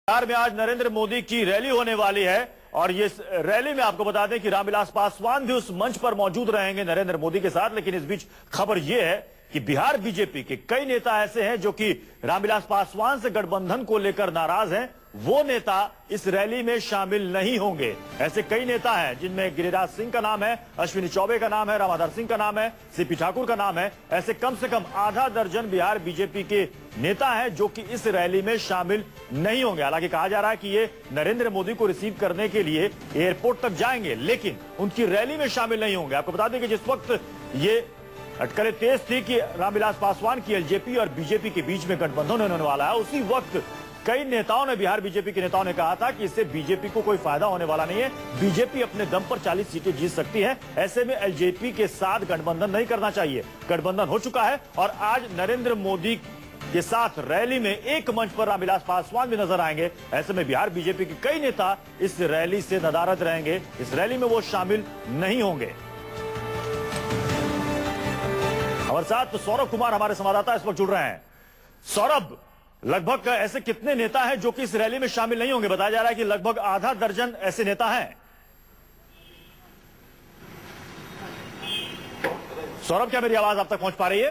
बिहार में आज नरेंद्र मोदी की रैली होने वाली है और ये रैली में आपको बता दें कि रामविलास पासवान भी उस मंच पर मौजूद रहेंगे नरेंद्र मोदी के साथ। लेकिन इस बीच खबर यह है कि बिहार बीजेपी के कई नेता ऐसे हैं जो कि रामविलास पासवान से गठबंधन को लेकर नाराज हैं। वो नेता इस रैली में शामिल नहीं होंगे। ऐसे कई नेता हैं जिनमें गिरिराज सिंह का नाम है, अश्विनी चौबे का नाम है, रामाधार सिंह का नाम है, सीपी ठाकुर का नाम है। ऐसे कम से कम आधा दर्जन बिहार बीजेपी के नेता हैं जो कि इस रैली में शामिल नहीं होंगे। हालांकि कहा जा रहा है कि ये नरेंद्र मोदी को रिसीव करने के लिए एयरपोर्ट तक जाएंगे लेकिन उनकी रैली में शामिल नहीं होंगे। आपको बता दें कि जिस वक्त ये अटकलें तेज थी कि रामविलास पासवान की एलजेपी और बीजेपी के बीच में गठबंधन होने वाला है, उसी वक्त कई नेताओं ने, बिहार बीजेपी के नेताओं ने कहा था कि इससे बीजेपी को कोई फायदा होने वाला नहीं है। बीजेपी अपने दम पर 40 सीटें जीत सकती है। ऐसे में एलजेपी के साथ गठबंधन नहीं करना चाहिए। गठबंधन हो चुका है और आज नरेंद्र मोदी के साथ रैली में एक मंच पर रामविलास पासवान भी नजर आएंगे। ऐसे में बिहार बीजेपी के कई नेता इस रैली से नदारद रहेंगे। इस रैली में वो शामिल नहीं होंगे। हमारे साथ सौरभ कुमार हमारे संवाददाता इस वक्त जुड़ रहे हैं। सौरभ, लगभग ऐसे कितने नेता हैं जो कि इस रैली में शामिल नहीं होंगे? बताया जा रहा है कि लगभग आधा दर्जन ऐसे नेता हैं। सौरभ, क्या मेरी आवाज आप तक पहुंच पा रही है?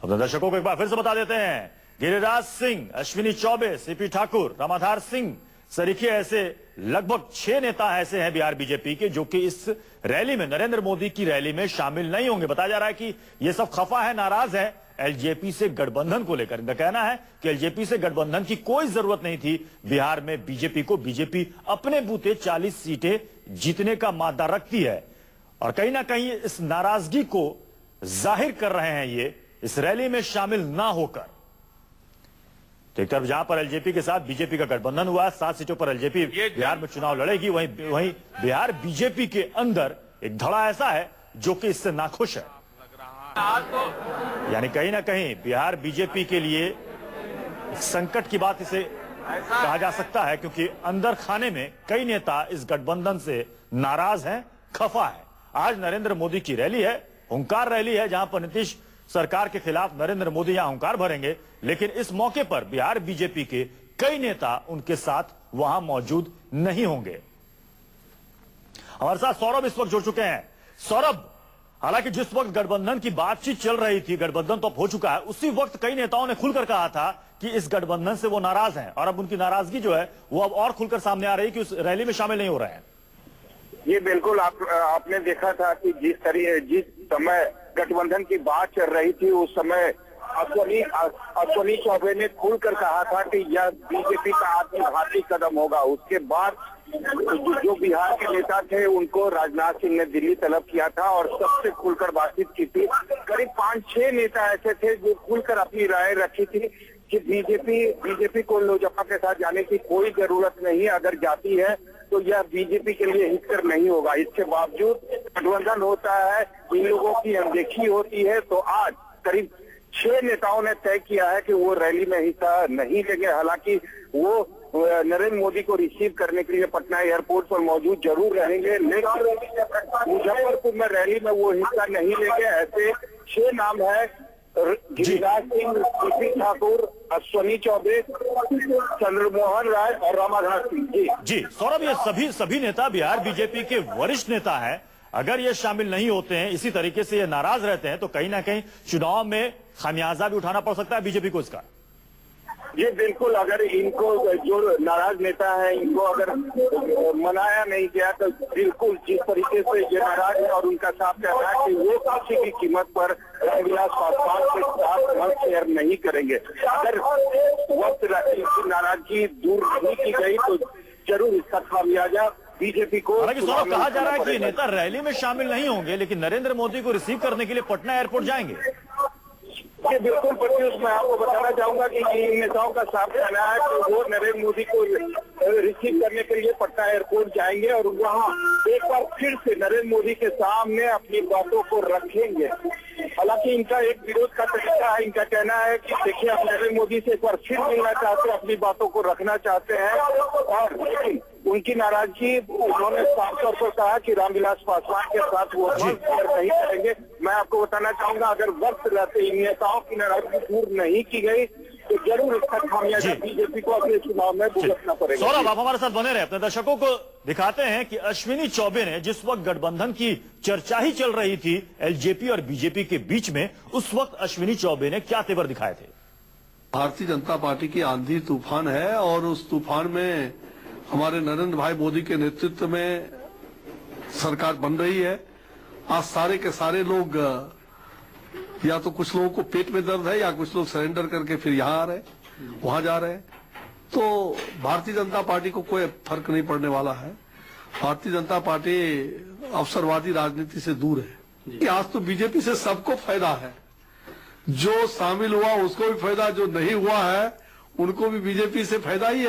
अपने दर्शकों को एक बार फिर से बता देते हैं, गिरिराज सिंह, अश्विनी चौबे, सीपी ठाकुर, रामाधार सिंह सरीखे ऐसे लगभग 6 नेता ऐसे हैं बिहार बीजेपी के जो कि इस रैली में, नरेंद्र मोदी की रैली में शामिल नहीं होंगे। बताया जा रहा है कि ये सब खफा है, नाराज है एलजेपी से गठबंधन को लेकर। इनका कहना है कि एलजेपी से गठबंधन की कोई जरूरत नहीं थी बिहार में बीजेपी को। बीजेपी अपने बूते 40 सीटें जीतने का मादा रखती है और कहीं ना कहीं इस नाराजगी को जाहिर कर रहे हैं ये इस रैली में शामिल ना होकर। तो एक तरफ जहां पर एलजेपी के साथ बीजेपी का गठबंधन हुआ, 7 सीटों पर एलजेपी बिहार में चुनाव लड़ेगी, वहीं बिहार बीजेपी के अंदर एक धड़ा ऐसा है जो कि इससे नाखुश है। यानी कहीं ना कहीं बिहार बीजेपी के लिए संकट की बात इसे कहा जा सकता है, क्योंकि अंदर खाने में कई नेता इस गठबंधन से नाराज हैं, खफा है। आज नरेंद्र मोदी की रैली है, हुंकार रैली है, जहां पर नीतीश सरकार के खिलाफ नरेंद्र मोदी यहां हुंकार भरेंगे। लेकिन इस मौके पर बिहार बीजेपी के कई नेता उनके साथ वहां मौजूद नहीं होंगे। हमारे साथ सौरभ इस वक्त जुड़ चुके हैं। सौरभ, हालांकि जिस वक्त गठबंधन की बातचीत चल रही थी, गठबंधन तो अब हो चुका है, उसी वक्त कई नेताओं ने खुलकर कहा था कि इस गठबंधन से वो नाराज हैं और अब उनकी नाराजगी जो है वो अब और खुलकर सामने आ रही है कि उस रैली में शामिल नहीं हो रहे हैं। ये बिल्कुल आपने देखा था कि जिस समय गठबंधन की बात चल रही थी उस समय अश्विनी चौबे ने खुलकर कहा था कि यह बीजेपी का आत्मघाती कदम होगा। उसके बाद जो बिहार के नेता थे उनको राजनाथ सिंह ने दिल्ली तलब किया था और सबसे खुलकर बातचीत की थी। करीब 5-6 नेता ऐसे थे जो खुलकर अपनी राय रखी थी कि बीजेपी को लोजपा के साथ जाने की कोई जरूरत नहीं, अगर जाती है तो यह बीजेपी के लिए हितकर नहीं होगा। इसके बावजूद गठबंधन होता है, इन लोगों की अनदेखी होती है। तो आज करीब 6 नेताओं ने तय किया है कि वो रैली में हिस्सा नहीं लेंगे। हालांकि वो नरेंद्र मोदी को रिसीव करने के लिए पटना एयरपोर्ट पर मौजूद जरूर रहेंगे, लेकिन मुजफ्फरपुर में रैली में वो हिस्सा नहीं लेंगे। ऐसे 6 नाम है, गिरिराज सिंह, सीपी ठाकुर, अश्विनी चौबे, चंद्रमोहन राय और रामाधार सिंह। जी सौरभ, ये सभी नेता बिहार बीजेपी के वरिष्ठ नेता हैं। अगर ये शामिल नहीं होते हैं, इसी तरीके से ये नाराज रहते हैं, तो कहीं ना कहीं चुनाव में खामियाजा भी उठाना पड़ सकता है बीजेपी को इसका। ये बिल्कुल, अगर इनको जो नाराज नेता है इनको अगर मनाया नहीं गया तो बिल्कुल जिस तरीके से ये नाराज है और उनका साफ कहना है कि वो किसी की कीमत पर रामविलास पासवान के साथ मत शेयर नहीं करेंगे। अगर वक्त की नाराजगी दूर नहीं की गई तो जरूर इसका खामियाजा बीजेपी को। हालांकि सौरभ, कहा जा रहा है कि नेता रैली में शामिल नहीं होंगे लेकिन नरेंद्र मोदी को रिसीव करने के लिए पटना एयरपोर्ट जाएंगे। ये बिल्कुल प्रत्युष मैं आपको बताना चाहूंगा कि इन नेताओं का साफ कहना है कि वो नरेंद्र मोदी को रिसीव करने के लिए पटना एयरपोर्ट जाएंगे और वहां एक बार फिर से नरेंद्र मोदी के सामने अपनी बातों को रखेंगे। हालांकि इनका एक विरोध का तरीका है, इनका कहना है कि देखिए आप नरेंद्र मोदी से एक बार फिर मिलना चाहते हैं, अपनी बातों को रखना चाहते हैं और उनकी नाराजगी उन्होंने साफ तौर पर कहा कि रामविलास पासवान के साथ वो नहीं करेंगे। मैं आपको बताना चाहूंगा, अगर वक्त रहते इन नेताओं की नाराजगी दूर नहीं की गई तो जरूर इसका खामियाजा जी। बीजेपी को अगले चुनाव में भुगतना पड़ेगा। सौरभ, आप हमारे साथ बने रहे, अपने दर्शकों को दिखाते हैं कि अश्विनी चौबे ने जिस वक्त गठबंधन की चर्चा ही चल रही थी एलजेपी और बीजेपी के बीच में, उस वक्त अश्विनी चौबे ने क्या तेवर दिखाए थे। भारतीय जनता पार्टी की आंधी तूफान है और उस तूफान में हमारे नरेंद्र भाई मोदी के नेतृत्व में सरकार बन रही है। आज सारे के सारे लोग, या तो कुछ लोगों को पेट में दर्द है या कुछ लोग सरेंडर करके फिर यहाँ आ रहे हैं, वहां जा रहे हैं। तो भारतीय जनता पार्टी को कोई फर्क नहीं पड़ने वाला है। भारतीय जनता पार्टी अवसरवादी राजनीति से दूर है। आज तो बीजेपी से सबको फायदा है, जो शामिल हुआ उसको भी फायदा, जो नहीं हुआ है उनको भी बीजेपी से फायदा ही है।